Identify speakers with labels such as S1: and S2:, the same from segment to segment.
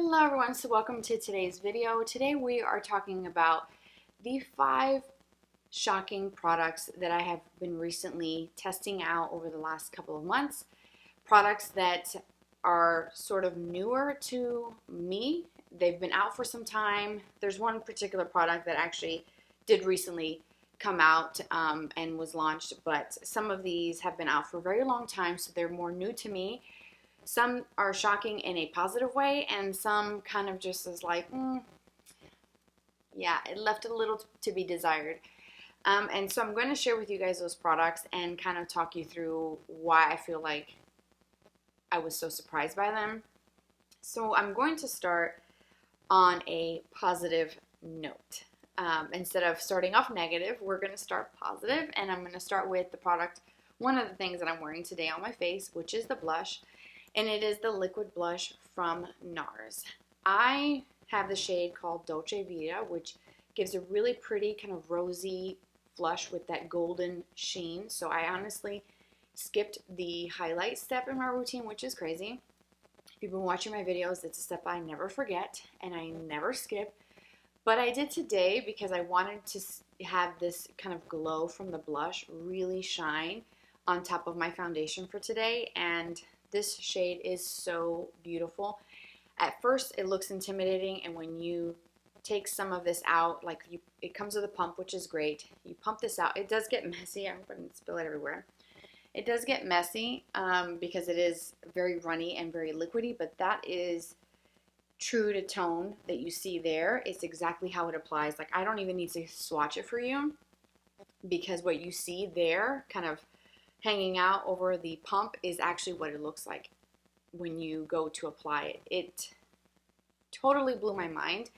S1: Hello everyone, so welcome to today's video. Today we are talking about the 5 shocking products that I have been recently testing out over the last couple of months. Products that are sort of newer to me. They've been out for some time. There's one particular product that actually did recently come out and was launched, but some of these have been out for a very long time, so they're more new to me. Some are shocking in a positive way, and some kind of just is like, yeah, it left a little to be desired. And so I'm going to share with you guys those products and kind of talk you through why I feel like I was so surprised by them. So I'm going to start on a positive note. Instead of starting off negative, we're going to start positive, and I'm going to start with the product, one of the things that I'm wearing today on my face, which is the blush. And it is the liquid blush from NARS. I have the shade called Dolce Vita, which gives a really pretty kind of rosy flush with that golden sheen. So I honestly skipped the highlight step in my routine, which is crazy. If you've been watching my videos, it's a step I never forget and I never skip. But I did today because I wanted to have this kind of glow from the blush really shine on top of my foundation for today. And this shade is so beautiful. At first, it looks intimidating, and when you take some of this out, like it comes with a pump, which is great. You pump this out. It does get messy. I hope I didn't spill it everywhere. It does get messy because it is very runny and very liquidy, but that is true to tone that you see there. It's exactly how it applies. Like, I don't even need to swatch it for you because what you see there kind of hanging out over the pump is actually what it looks like when you go to apply it. It totally blew my mind.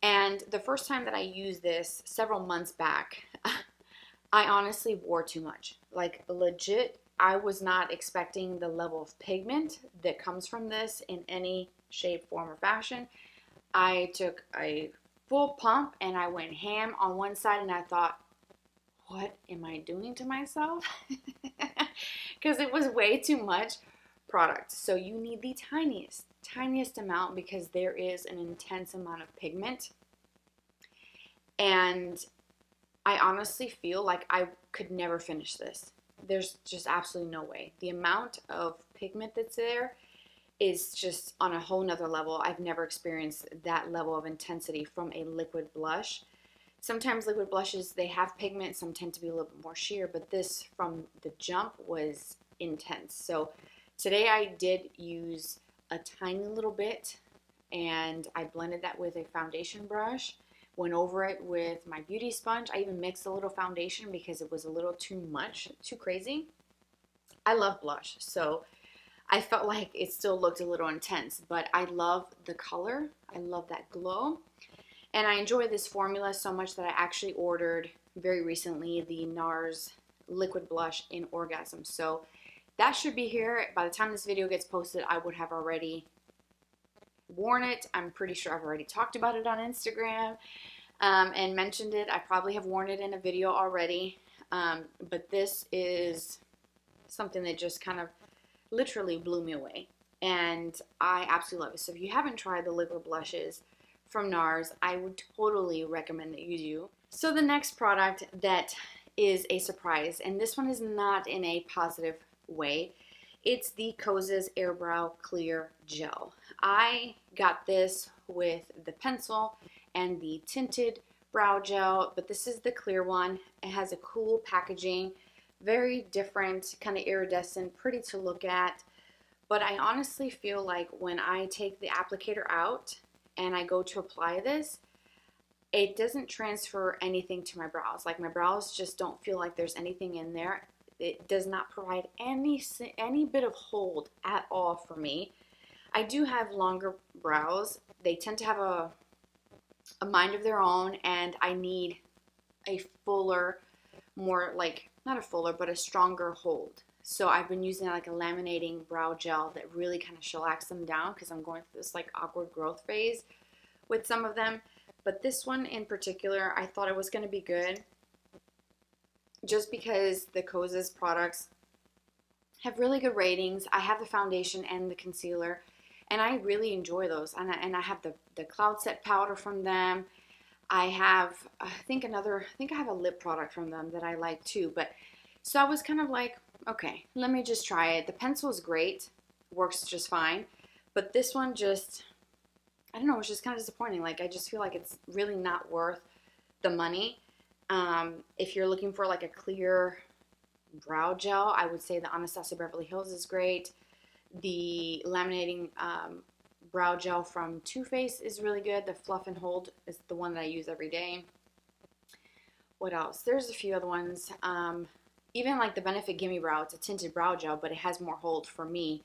S1: And the first time that I used this several months back, I honestly wore too much. Like, legit, I was not expecting the level of pigment that comes from this in any shape, form, or fashion. I took a full pump and I went ham on one side, and I thought, what am I doing to myself? Because it was way too much product. So you need the tiniest amount because there is an intense amount of pigment. And I honestly feel like I could never finish this. There's just absolutely no way. The amount of pigment that's there is just on a whole nother level. I've never experienced that level of intensity from a liquid blush. Sometimes liquid blushes, they have pigment, some tend to be a little bit more sheer, but this from the jump was intense. So today I did use a tiny little bit, and I blended that with a foundation brush, went over it with my beauty sponge. I even mixed a little foundation because it was a little too much, too crazy. I love blush, so I felt like it still looked a little intense, but I love the color. I love that glow. And I enjoy this formula so much that I actually ordered very recently the NARS liquid blush in Orgasm. So that should be here. By the time this video gets posted, I would have already worn it. I'm pretty sure I've already talked about it on Instagram and mentioned it. I probably have worn it in a video already. But this is something that just kind of literally blew me away. And I absolutely love it. So if you haven't tried the liquid blushes from NARS, I would totally recommend that you do. So the next product that is a surprise, and this one is not in a positive way, it's the Kosas Airbrow Clear Gel. I got this with the pencil and the tinted brow gel, but this is the clear one. It has a cool packaging, very different, kind of iridescent, pretty to look at. But I honestly feel like when I take the applicator out and I go to apply this, it doesn't transfer anything to my brows. Like, my brows just don't feel like there's anything in there. It does not provide any bit of hold at all for me. I do have longer brows. They tend to have a mind of their own, and I need a fuller, more like, not a fuller, but a stronger hold. So I've been using like a laminating brow gel that really kind of shellacs them down because I'm going through this like awkward growth phase with some of them. But this one in particular, I thought it was going to be good just because the Kosas products have really good ratings. I have the foundation and the concealer, And I really enjoy those. And I have the Cloud Set powder from them. I have, I think I have a lip product from them that I like too. But so I was kind of like, okay, let me just try it. The pencil is great, works just fine. But this one just, I don't know, it's just kind of disappointing. Like, I just feel like it's really not worth the money. If you're looking for like a clear brow gel, I would say the Anastasia Beverly Hills is great. The laminating brow gel from Too Faced is really good. The Fluff and Hold is the one that I use every day. What else? There's a few other ones. Even like the Benefit Gimme Brow, it's a tinted brow gel, but it has more hold for me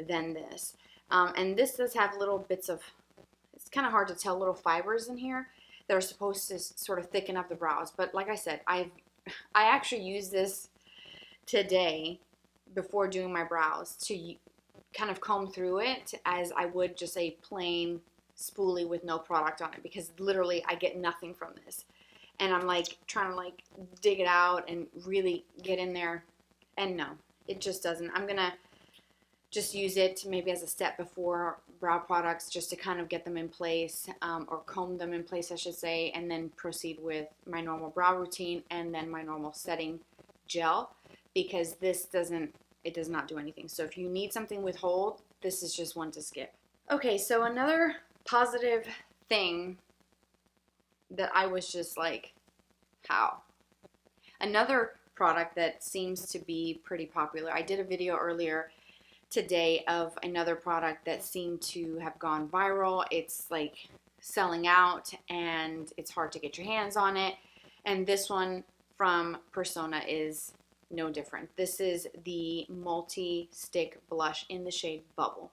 S1: than this. And this does have little bits of, it's kind of hard to tell, little fibers in here that are supposed to sort of thicken up the brows. But like I said, I actually used this today before doing my brows to kind of comb through it as I would just a plain spoolie with no product on it, because literally I get nothing from this. And I'm like trying to like dig it out and really get in there, and no, it just doesn't. I'm gonna just use it maybe as a step before brow products, just to kind of get them in place, or comb them in place, I should say, and then proceed with my normal brow routine and then my normal setting gel, because this does not do anything. So if you need something with hold, this is just one to skip. Okay, so another positive thing that I was just like, how? Another product that seems to be pretty popular. I did a video earlier today of another product that seemed to have gone viral. It's like selling out and it's hard to get your hands on it. And this one from Persona is no different. This is the multi-stick blush in the shade Bubble.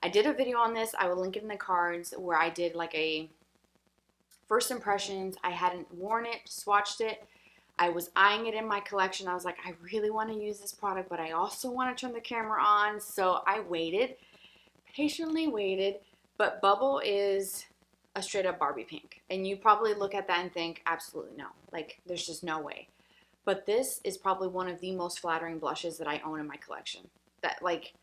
S1: I did a video on this. I will link it in the cards, where I did like a first impressions. I hadn't worn it, swatched it. I was eyeing it in my collection. I was like, I really want to use this product, but I also want to turn the camera on. So I waited, patiently waited. But Bubble is a straight up Barbie pink. And you probably look at that and think, absolutely no. Like, there's just no way. But this is probably one of the most flattering blushes that I own in my collection. That, like,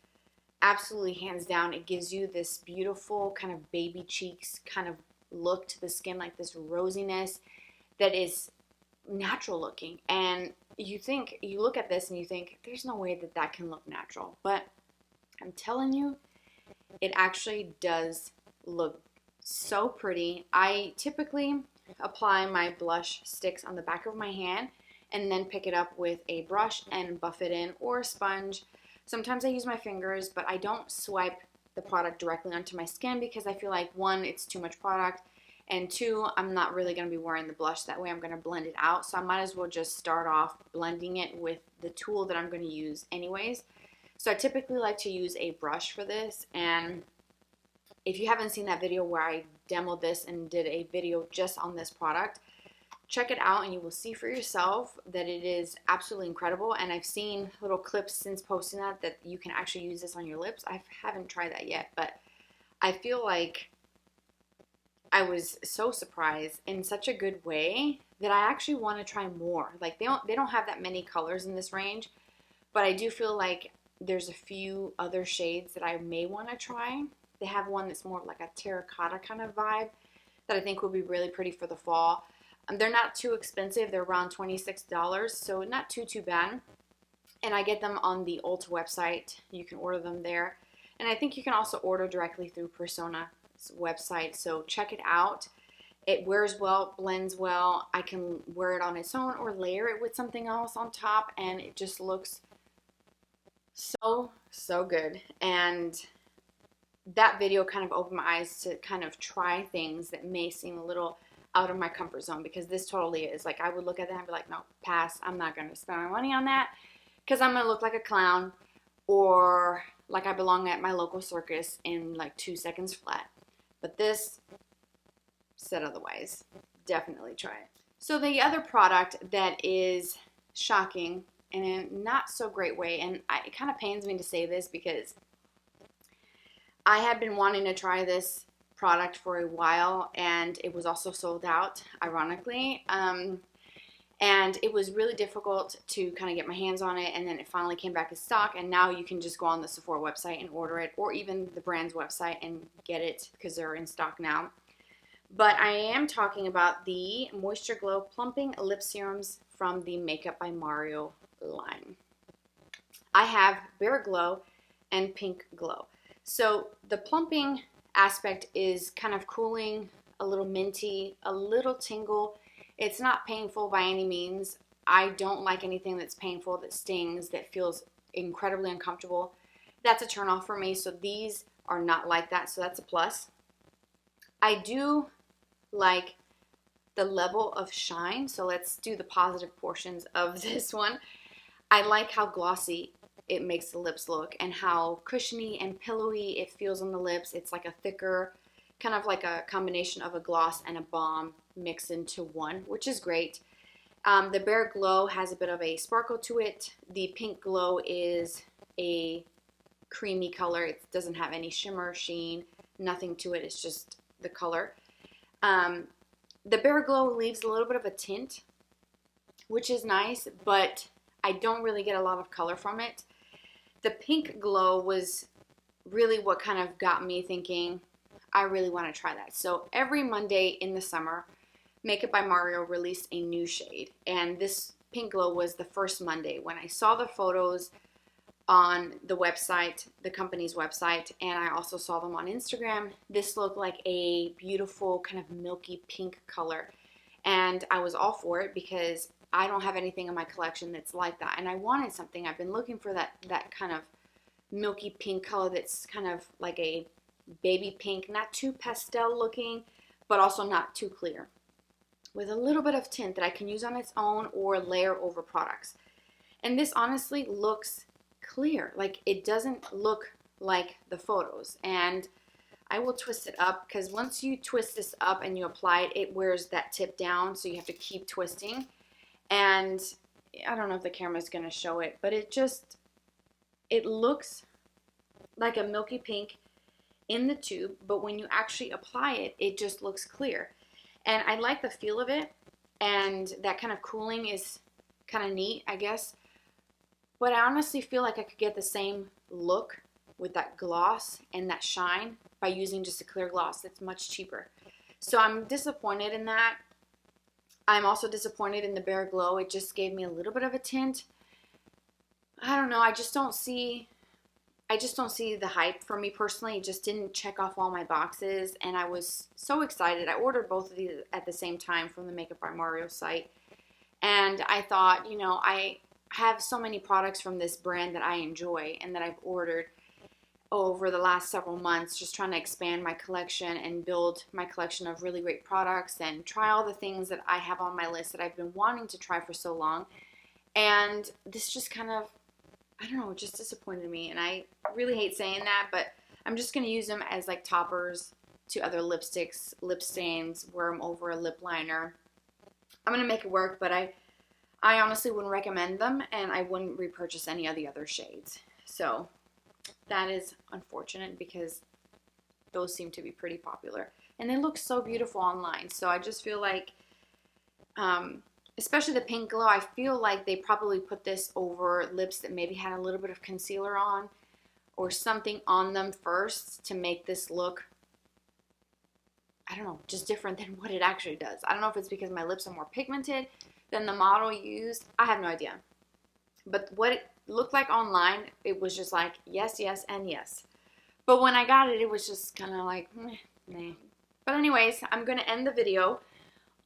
S1: absolutely hands down, it gives you this beautiful kind of baby cheeks kind of look to the skin, like this rosiness that is natural looking. And you look at this and you think, there's no way that that can look natural. But I'm telling you, it actually does look so pretty. I typically apply my blush sticks on the back of my hand and then pick it up with a brush and buff it in, or a sponge. Sometimes I use my fingers, but I don't swipe the product directly onto my skin, because I feel like, one, it's too much product, and two, I'm not really going to be wearing the blush that way. I'm going to blend it out, so I might as well just start off blending it with the tool that I'm going to use anyways. So I typically like to use a brush for this, and if you haven't seen that video where I demoed this and did a video just on this product, check it out and you will see for yourself that it is absolutely incredible. And I've seen little clips since posting that you can actually use this on your lips. I haven't tried that yet, but I feel like I was so surprised in such a good way that I actually want to try more. Like, they don't have that many colors in this range, but I do feel like there's a few other shades that I may want to try. They have one that's more like a terracotta kind of vibe that I think would be really pretty for the fall. They're not too expensive. They're around $26, so not too bad. And I get them on the Ulta website. You can order them there. And I think you can also order directly through Persona's website, so check it out. It wears well, blends well. I can wear it on its own or layer it with something else on top, and it just looks so good. And that video kind of opened my eyes to kind of try things that may seem a little out of my comfort zone, because this totally is. Like, I would look at that and be like, no, pass. I'm not going to spend my money on that, because I'm going to look like a clown, or like I belong at my local circus in like 2 seconds flat. But this said otherwise. Definitely try it. So the other product that is shocking in a not so great way, and it kind of pains me to say this because I had been wanting to try this product for a while, and it was also sold out, ironically. And And it was really difficult to kind of get my hands on it, and then it finally came back in stock, and now you can just go on the Sephora website and order it, or even the brand's website and get it because they're in stock now. But I am talking about the Moisture Glow Plumping Lip Serums from the Makeup by Mario line. I have Bare Glow and Pink Glow. So the plumping aspect is kind of cooling, a little minty, a little tingle. It's not painful by any means. I don't like anything that's painful, that stings, that feels incredibly uncomfortable. That's a turn off for me, so these are not like that, so that's a plus. I do like the level of shine, so let's do the positive portions of this one. I like how glossy it makes the lips look and how cushiony and pillowy it feels on the lips. It's like a thicker, kind of like a combination of a gloss and a balm mixed into one, which is great. The Bare Glow has a bit of a sparkle to it. The Pink Glow is a creamy color. It doesn't have any shimmer, sheen, nothing to it. It's just the color. The Bare Glow leaves a little bit of a tint, which is nice, but I don't really get a lot of color from it. The Pink Glow was really what kind of got me thinking, I really want to try that. So every Monday in the summer, Makeup by Mario released a new shade, and this Pink Glow was the first Monday. When I saw the photos on the website, the company's website, and I also saw them on Instagram, this looked like a beautiful kind of milky pink color, and I was all for it because I don't have anything in my collection that's like that, and I wanted something. I've been looking for that kind of milky pink color that's kind of like a baby pink, not too pastel looking, but also not too clear, with a little bit of tint that I can use on its own or layer over products. And this honestly looks clear. Like, it doesn't look like the photos. And I will twist it up, because once you twist this up and you apply it, it wears that tip down, so you have to keep twisting. And I don't know if the camera's going to show it, but it looks like a milky pink in the tube, but when you actually apply it, it just looks clear. And I like the feel of it, and that kind of cooling is kind of neat, I guess. But I honestly feel like I could get the same look with that gloss and that shine by using just a clear gloss that's much cheaper. So I'm disappointed in that. I'm also disappointed in the Bare Glow. It just gave me a little bit of a tint. I don't know, I just don't see the hype for me personally. It just didn't check off all my boxes, and I was so excited. I ordered both of these at the same time from the Makeup by Mario site, and I thought, you know, I have so many products from this brand that I enjoy and that I've ordered over the last several months, just trying to expand my collection and build my collection of really great products and try all the things that I have on my list that I've been wanting to try for so long. And this just kind of, I don't know, it just disappointed me, and I really hate saying that, but I'm just going to use them as like toppers to other lipsticks, lip stains, wear them over a lip liner. I'm going to make it work, but I honestly wouldn't recommend them, and I wouldn't repurchase any of the other shades. So that is unfortunate, because those seem to be pretty popular, and they look so beautiful online. So I just feel like, especially the Pink Glow, I feel like they probably put this over lips that maybe had a little bit of concealer on or something on them first to make this look, I don't know, just different than what it actually does. I don't know if it's because my lips are more pigmented than the model used. I have no idea. But what it looked like online, it was just like, yes, yes, and yes. But when I got it, it was just kind of like, meh. But anyways, I'm going to end the video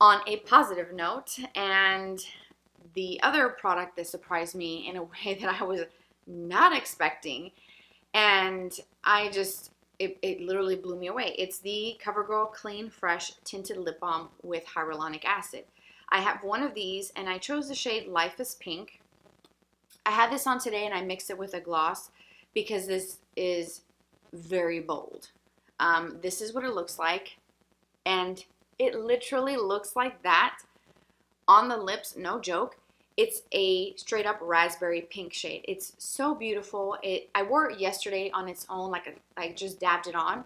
S1: on a positive note, and the other product that surprised me in a way that I was not expecting, and it literally blew me away. It's the CoverGirl Clean Fresh Tinted Lip Balm with hyaluronic acid. I have one of these, and I chose the shade Life is Pink. I had this on today, and I mixed it with a gloss because this is very bold. This is what it looks like, and it literally looks like that on the lips, no joke. It's a straight up raspberry pink shade. It's so beautiful. I wore it yesterday on its own, like I just dabbed it on,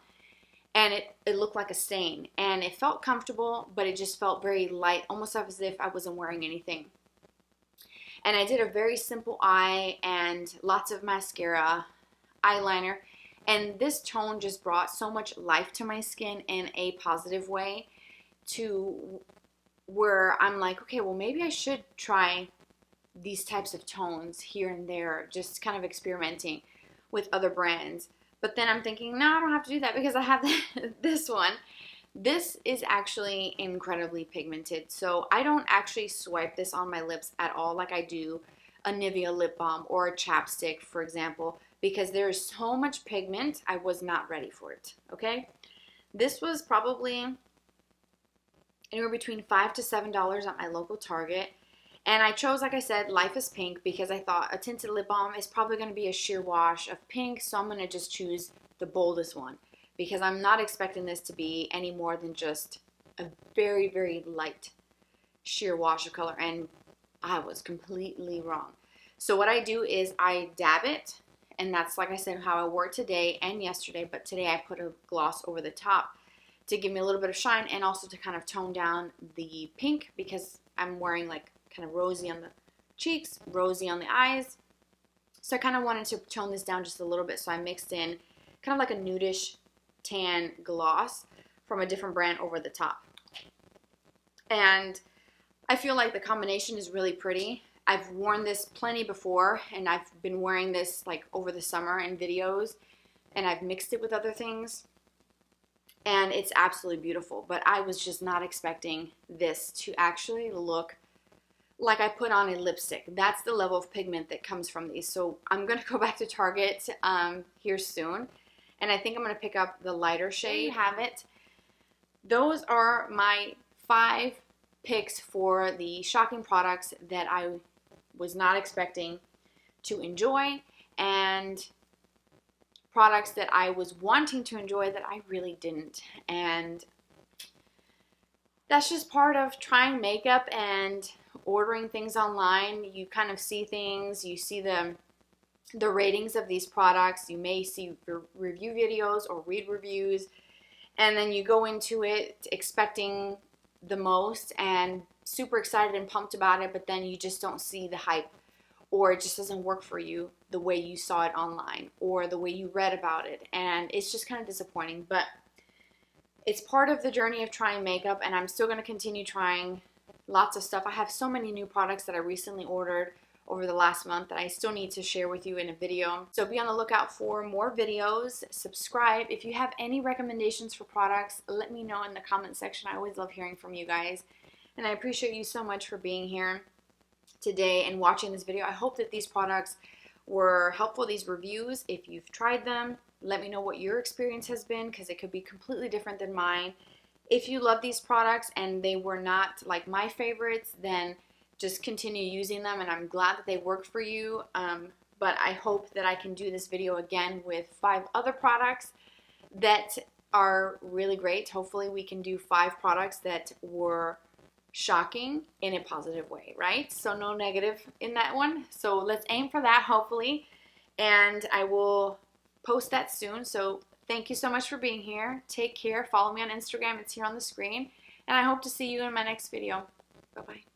S1: and it looked like a stain, and it felt comfortable, but it just felt very light, almost as if I wasn't wearing anything. And I did a very simple eye and lots of mascara, eyeliner, and this tone just brought so much life to my skin in a positive way, to where I'm like, okay, well, maybe I should try these types of tones here and there, just kind of experimenting with other brands. But then I'm thinking, no, I don't have to do that because I have this one. This is actually incredibly pigmented, so I don't actually swipe this on my lips at all like I do a Nivea lip balm or a chapstick, for example, because there's so much pigment. I was not ready for it, okay? This was probably anywhere between $5 to $7 at my local Target. And I chose, like I said, Life is Pink because I thought a tinted lip balm is probably going to be a sheer wash of pink, so I'm going to just choose the boldest one because I'm not expecting this to be any more than just a very, very light sheer wash of color, and I was completely wrong. So what I do is I dab it, and that's, like I said, how I wore it today and yesterday, but today I put a gloss over the top to give me a little bit of shine and also to kind of tone down the pink because I'm wearing like kind of rosy on the cheeks, rosy on the eyes. So I kind of wanted to tone this down just a little bit, so I mixed in kind of like a nudish tan gloss from a different brand over the top. And I feel like the combination is really pretty. I've worn this plenty before, and I've been wearing this like over the summer in videos, and I've mixed it with other things, and it's absolutely beautiful. But I was just not expecting this to actually look like I put on a lipstick. That's the level of pigment that comes from these. So I'm going to go back to Target here soon, and I think I'm going to pick up the lighter shade. There you have it. Those are my 5 picks for the shocking products that I was not expecting to enjoy, and products that I was wanting to enjoy that I really didn't. And that's just part of trying makeup and ordering things online. You kind of see things, you see the ratings of these products, you may see review videos or read reviews, and then you go into it expecting the most and super excited and pumped about it, but then you just don't see the hype, or it just doesn't work for you the way you saw it online or the way you read about it, and it's just kind of disappointing. But it's part of the journey of trying makeup, and I'm still going to continue trying lots of stuff. I have so many new products that I recently ordered over the last month that I still need to share with you in a video. So be on the lookout for more videos. Subscribe. If you have any recommendations for products, let me know in the comment section. I always love hearing from you guys. And I appreciate you so much for being here today and watching this video. I hope that these products were helpful, these reviews. If you've tried them, let me know what your experience has been, because it could be completely different than mine. If you love these products and they were not like my favorites, then just continue using them, and I'm glad that they worked for you. But I hope that I can do this video again with 5 other products that are really great. Hopefully we can do 5 products that were shocking in a positive way, right? So no negative in that one. So let's aim for that, hopefully. And I will post that soon. So thank you so much for being here. Take care. Follow me on Instagram. It's here on the screen. And I hope to see you in my next video. Bye-bye.